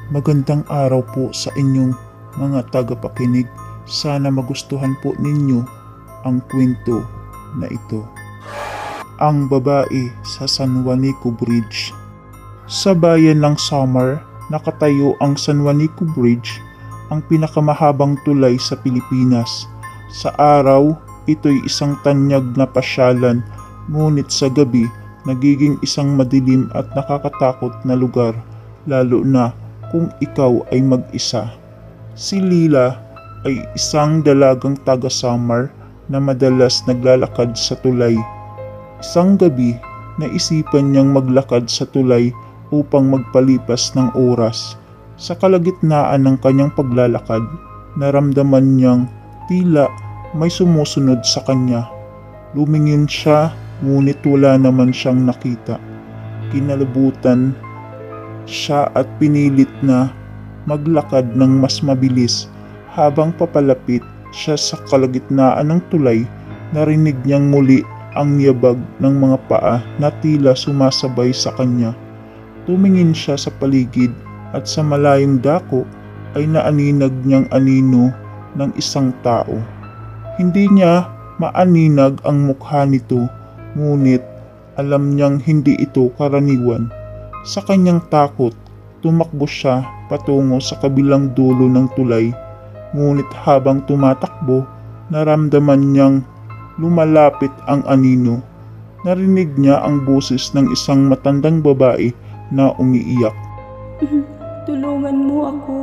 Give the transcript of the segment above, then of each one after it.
Magandang araw po sa inyong mga tagapakinig. Sana magustuhan po ninyo ang kwento na ito. Ang babae sa San Juanico Bridge. Sa bayan ng Samar, nakatayo ang San Juanico Bridge, ang pinakamahabang tulay sa Pilipinas. Sa araw, ito'y isang tanyag na pasyalan, ngunit sa gabi, nagiging isang madilim at nakakatakot na lugar, lalo na kung ikaw ay mag-isa. Si Lila ay isang dalagang taga-Samar na madalas naglalakad sa tulay. Isang gabi, naisipan niyang maglakad sa tulay upang magpalipas ng oras. Sa kalagitnaan ng kanyang paglalakad, naramdaman niyang tila may sumusunod sa kanya. Lumingin siya, ngunit wala naman siyang nakita. Kinalabutan siya at pinilit na maglakad ng mas mabilis. Habang papalapit siya sa kalagitnaan ng tulay, narinig niyang muli ang niyabag ng mga paa na tila sumasabay sa kanya. Tumingin siya sa paligid at sa malayong dako ay naaninag niyang anino ng isang tao. Hindi niya maaninag ang mukha nito, ngunit alam niyang hindi ito karaniwan. Sa kanyang takot, tumakbo siya patungo sa kabilang dulo ng tulay. Ngunit habang tumatakbo, naramdaman niyang lumalapit ang anino. Narinig niya ang boses ng isang matandang babae na umiiyak. Tulungan mo ako.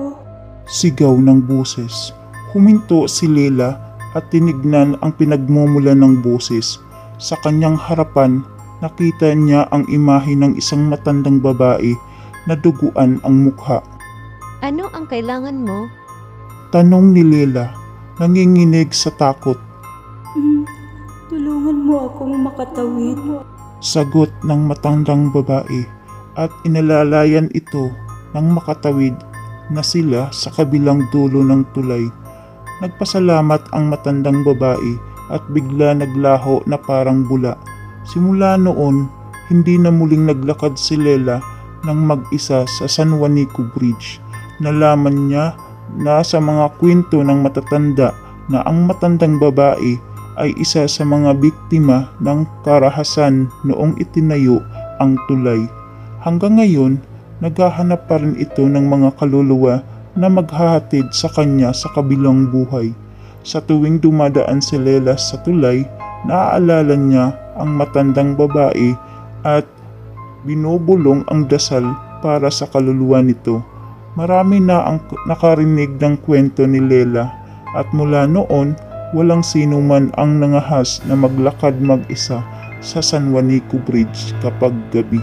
Sigaw ng boses. Huminto si Lela at tinignan ang pinagmumulan ng boses. Sa kanyang harapan, nakita niya ang imahe ng isang matandang babae na duguan ang mukha. Ano ang kailangan mo? Tanong ni Lela, nanginginig sa takot. Tulungan mo akong makatawid. Sagot ng matandang babae at inalalayan ito ng makatawid na sila sa kabilang dulo ng tulay. Nagpasalamat ang matandang babae at bigla naglaho na parang bula. Simula noon, hindi na muling naglakad si Lela ng mag-isa sa San Juanico Bridge. Nalaman niya na sa mga kwento ng matatanda na ang matandang babae ay isa sa mga biktima ng karahasan noong itinayo ang tulay. Hanggang ngayon, naghahanap pa rin ito ng mga kaluluwa na maghahatid sa kanya sa kabilang buhay. Sa tuwing dumadaan si Lela sa tulay, naaalala niya ang matandang babae at binubulong ang dasal para sa kaluluwa nito. Marami na ang nakarinig ng kwento ni Lela at mula noon, walang sino man ang nangahas na maglakad mag-isa sa San Juanico Bridge kapag gabi.